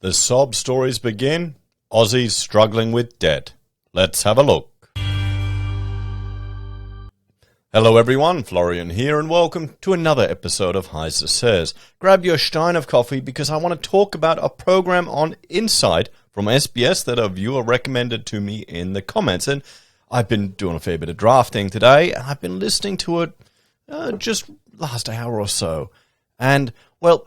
The sob stories begin. Aussies struggling with debt. Let's have a look. Hello everyone, Florian here, and welcome to another episode of HeiseSays. Grab your stein of coffee because I want to talk about a program on Insight from SBS that a viewer recommended to me in the comments. And I've been doing a fair bit of drafting today, and I've been listening to it just last hour or so. And, well,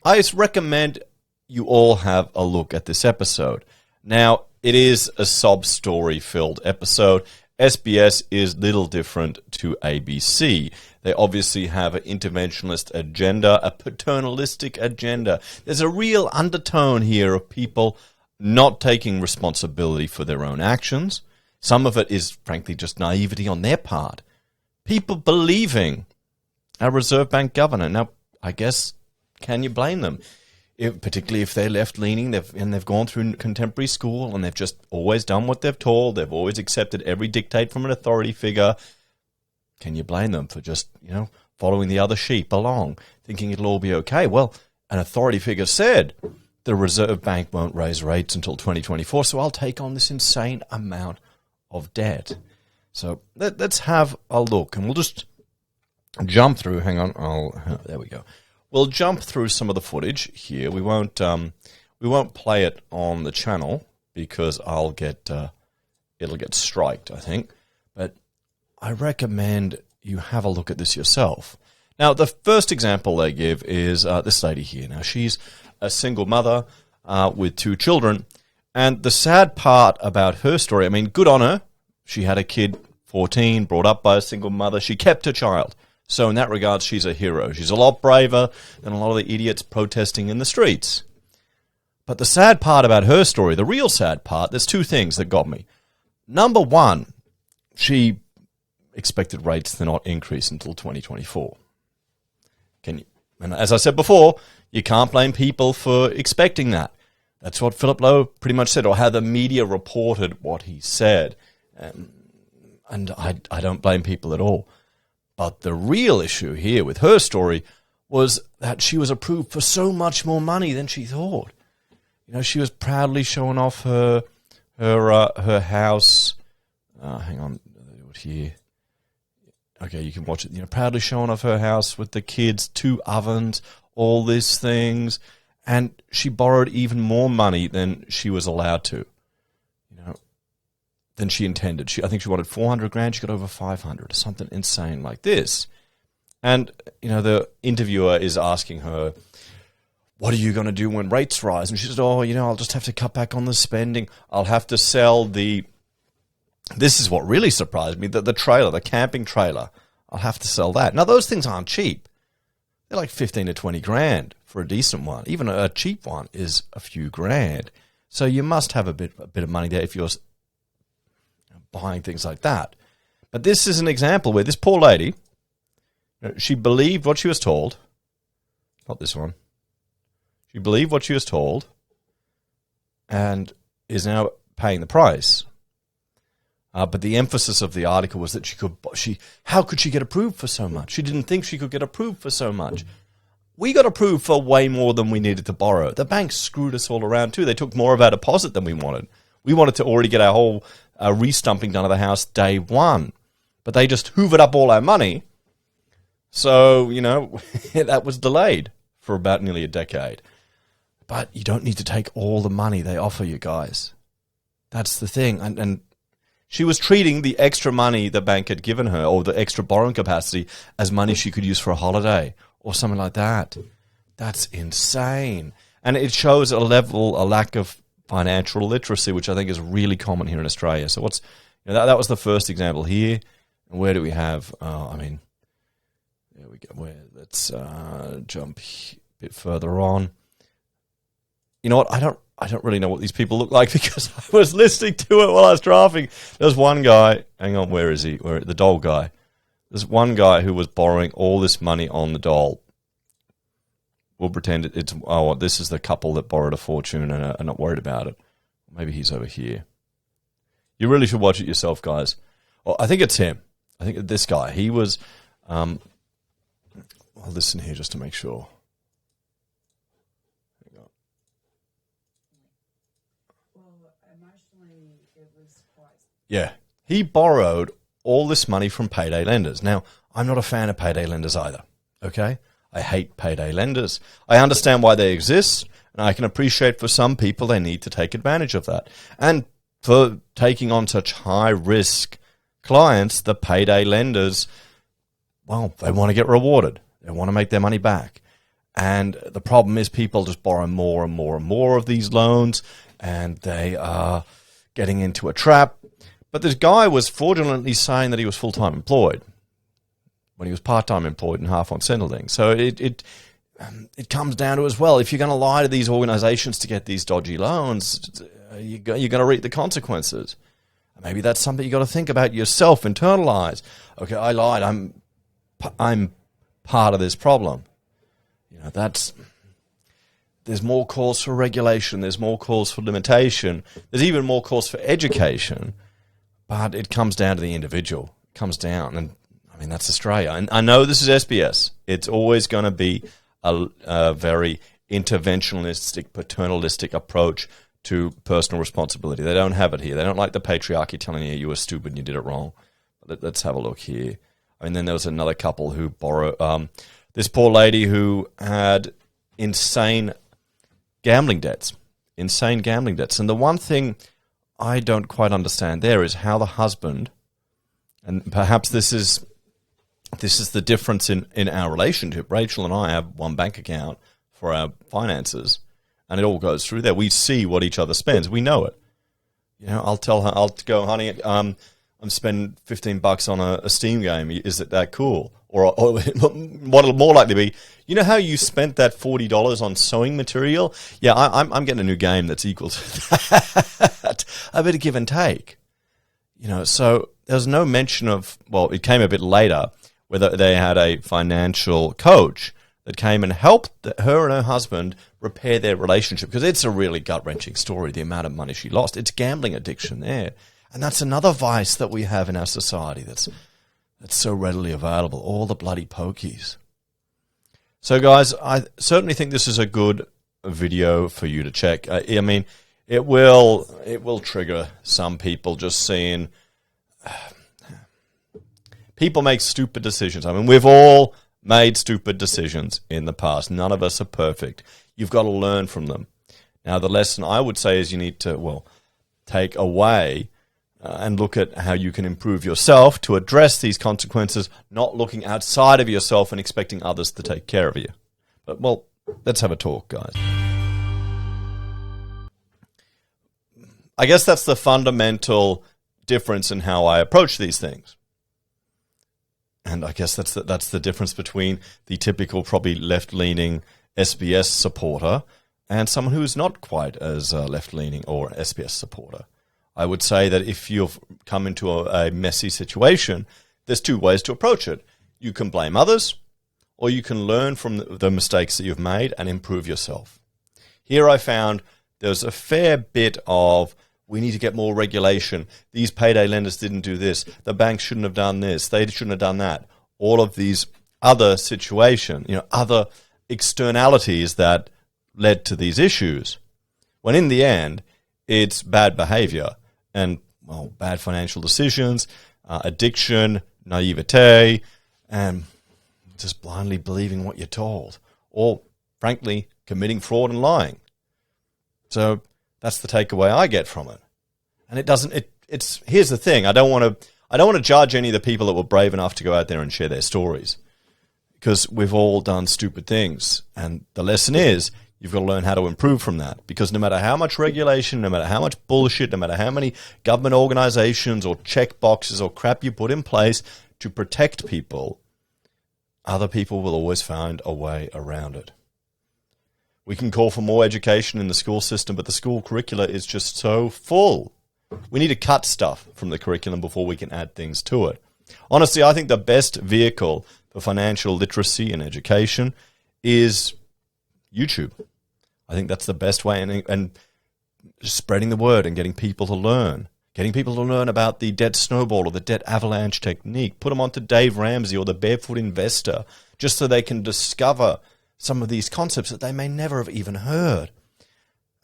I recommend you all have a look at this episode. Now, it is a sob story filled episode. SBS is little different to ABC. They obviously have an interventionist agenda, a paternalistic agenda. There's a real undertone here of people not taking responsibility for their own actions. Some of it is, frankly, just naivety on their part. People believing a Reserve Bank governor. Now, I guess, can you blame them? Particularly if they're left-leaning they've gone through contemporary school and they've just always done what they've told. They've always accepted every dictate from an authority figure. Can you blame them for just, following the other sheep along, thinking it'll all be okay? Well, an authority figure said the Reserve Bank won't raise rates until 2024, so I'll take on this insane amount of debt. So let's have a look, and we'll just jump through. Hang on. There we go. We'll jump through some of the footage here. We won't play it on the channel because it'll get striked, I think. But I recommend you have a look at this yourself. Now, the first example they give is this lady here. Now, she's a single mother with 2 children, and the sad part about her story, I mean, good on her. She had a kid, 14, brought up by a single mother. She kept her child. So in that regard, she's a hero. She's a lot braver than a lot of the idiots protesting in the streets. But the sad part about her story, the real sad part, there's 2 things that got me. Number 1, she expected rates to not increase until 2024. And as I said before, you can't blame people for expecting that. That's what Philip Lowe pretty much said, or how the media reported what he said. And I don't blame people at all. But the real issue here with her story was that she was approved for so much more money than she thought. She was proudly showing off her house. Hang on, here. Okay, you can watch it. Proudly showing off her house with the kids, 2 ovens, all these things, and she borrowed even more money than she was allowed to. Than she intended. I think she wanted 400 grand. She got over 500, something insane like this. And, the interviewer is asking her, what are you going to do when rates rise? And she said, I'll just have to cut back on the spending. I'll have to sell this is what really surprised me, the trailer, the camping trailer. I'll have to sell that. Now, those things aren't cheap. They're like 15 to 20 grand for a decent one. Even a cheap one is a few grand. So you must have a bit of money there if you're buying things like that. But this is an example where this poor lady, she believed what she was told. Not this one. She believed what she was told and is now paying the price. But the emphasis of the article was that how could she get approved for so much? She didn't think she could get approved for so much. We got approved for way more than we needed to borrow. The bank screwed us all around too. They took more of our deposit than we wanted. We wanted to already get our whole restumping done of the house day 1. But they just hoovered up all our money. So, that was delayed for about nearly a decade. But you don't need to take all the money they offer you, guys. That's the thing. And she was treating the extra money the bank had given her, or the extra borrowing capacity, as money she could use for a holiday or something like that. That's insane. And it shows a lack of financial literacy, which I think is really common here in Australia. So that was the first example here. And where do we have? There we go. Let's jump a bit further on. You know what? I don't really know what these people look like because I was listening to it while I was drafting. There's one guy. Hang on, where is he? The doll guy. There's one guy who was borrowing all this money on the doll. We'll pretend this is the couple that borrowed a fortune and are not worried about it. Maybe he's over here. You really should watch it yourself, guys. Well, I think it's him. I think this guy. He was... I'll listen here just to make sure. Emotionally, it was quite... Yeah. He borrowed all this money from payday lenders. Now, I'm not a fan of payday lenders either, okay? I hate payday lenders. I understand why they exist, and I can appreciate for some people they need to take advantage of that. And for taking on such high-risk clients, the payday lenders, well, they want to get rewarded. They want to make their money back. And the problem is people just borrow more and more and more of these loans, and they are getting into a trap. But this guy was fraudulently saying that he was full-time employed when he was part-time employed and half on Centrelink. So it comes down to as well, if you're going to lie to these organizations to get these dodgy loans, you're going to reap the consequences. Maybe that's something you got to think about yourself, internalize. Okay, I lied. I'm part of this problem. You know, there's more calls for regulation. There's more calls for limitation. There's even more calls for education. But it comes down to the individual. It comes down, and I mean, that's Australia. And I know this is SBS. It's always going to be a very interventionistic, paternalistic approach to personal responsibility. They don't have it here. They don't like the patriarchy telling you were stupid and you did it wrong. Let's have a look here. I mean, then there was another couple who borrowed, this poor lady who had insane gambling debts. And the one thing I don't quite understand there is how the husband, and perhaps this is the difference in our relationship. Rachel and I have one bank account for our finances, and it all goes through there. We see what each other spends. We know it. You know, I'll tell her, I'll go, honey, I'm spending $15 on a Steam game. Is it that cool? Or what it'll more likely be, you know how you spent that $40 on sewing material? Yeah, I'm getting a new game that's equal to that. A bit of give and take. You know, so there's no mention of, well, it came a bit later, whether they had a financial coach that came and helped her and her husband repair their relationship, because it's a really gut-wrenching story, the amount of money she lost. It's gambling addiction there. And that's another vice that we have in our society that's so readily available, all the bloody pokies. So, guys, I certainly think this is a good video for you to check. I mean, it will trigger some people just seeing people make stupid decisions. I mean, we've all made stupid decisions in the past. None of us are perfect. You've got to learn from them. Now, the lesson I would say is you need to, well, take away and look at how you can improve yourself to address these consequences, not looking outside of yourself and expecting others to take care of you. But, well, let's have a talk, guys. I guess that's the fundamental difference in how I approach these things. And I guess that's the difference between the typical, probably left-leaning SBS supporter and someone who is not quite as left-leaning or an SBS supporter. I would say that if you've come into a messy situation, there's two ways to approach it. You can blame others, or you can learn from the mistakes that you've made and improve yourself. Here I found there's a fair bit of, we need to get more regulation. These payday lenders didn't do this. The banks shouldn't have done this. They shouldn't have done that. All of these other situations, other externalities that led to these issues. When in the end, it's bad behavior and, well, bad financial decisions, addiction, naivete, and just blindly believing what you're told, or, frankly, committing fraud and lying. So that's the takeaway I get from it. And it's here's the thing, I don't want to judge any of the people that were brave enough to go out there and share their stories, because we've all done stupid things. And the lesson is, you've got to learn how to improve from that, because no matter how much regulation, no matter how much bullshit, no matter how many government organizations or check boxes or crap you put in place to protect people, other people will always find a way around it. We can call for more education in the school system, but the school curricula is just so full. We need to cut stuff from the curriculum before we can add things to it. Honestly, I think the best vehicle for financial literacy and education is YouTube. I think that's the best way, and spreading the word and getting people to learn. Getting people to learn about the debt snowball or the debt avalanche technique. Put them onto Dave Ramsey or the Barefoot Investor, just so they can discover some of these concepts that they may never have even heard.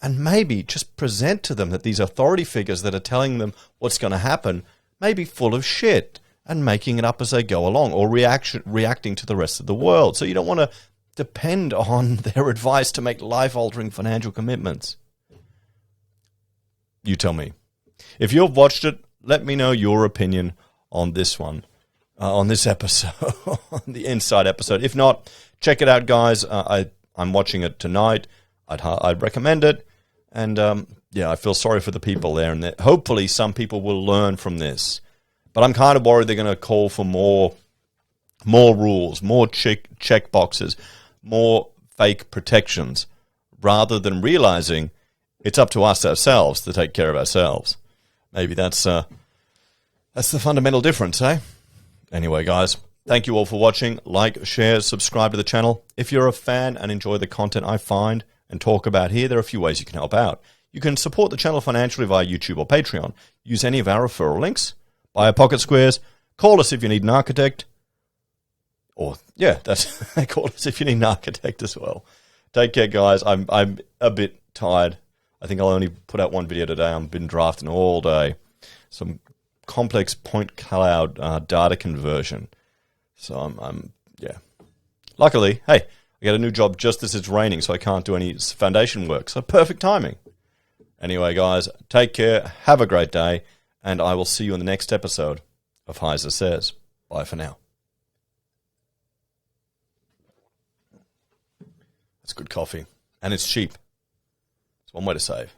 and maybe just present to them that these authority figures that are telling them what's going to happen may be full of shit and making it up as they go along, or reacting to the rest of the world. So you don't want to depend on their advice to make life-altering financial commitments. You tell me. If you've watched it, let me know your opinion on this one, on this episode, on the Insight episode. If not, check it out, guys. I'm watching it tonight. I'd recommend it. And I feel sorry for the people there. And hopefully some people will learn from this. But I'm kind of worried they're going to call for more rules, more check boxes, more fake protections, rather than realizing it's up to us ourselves to take care of ourselves. Maybe that's the fundamental difference, eh? Anyway, guys, thank you all for watching. Like, share, subscribe to the channel. If you're a fan and enjoy the content I find and talk about here, there are a few ways you can help out. You can support the channel financially via YouTube or Patreon. Use any of our referral links. Buy our pocket squares. Call us if you need an architect. Call us if you need an architect as well. Take care, guys. I'm a bit tired. I think I'll only put out one video today. I've been drafting all day. Some complex point cloud data conversion. So Luckily, hey, I got a new job just as it's raining, so I can't do any foundation work. So perfect timing. Anyway, guys, take care. Have a great day. And I will see you in the next episode of HeiseSays. Bye for now. It's good coffee. And it's cheap. It's one way to save.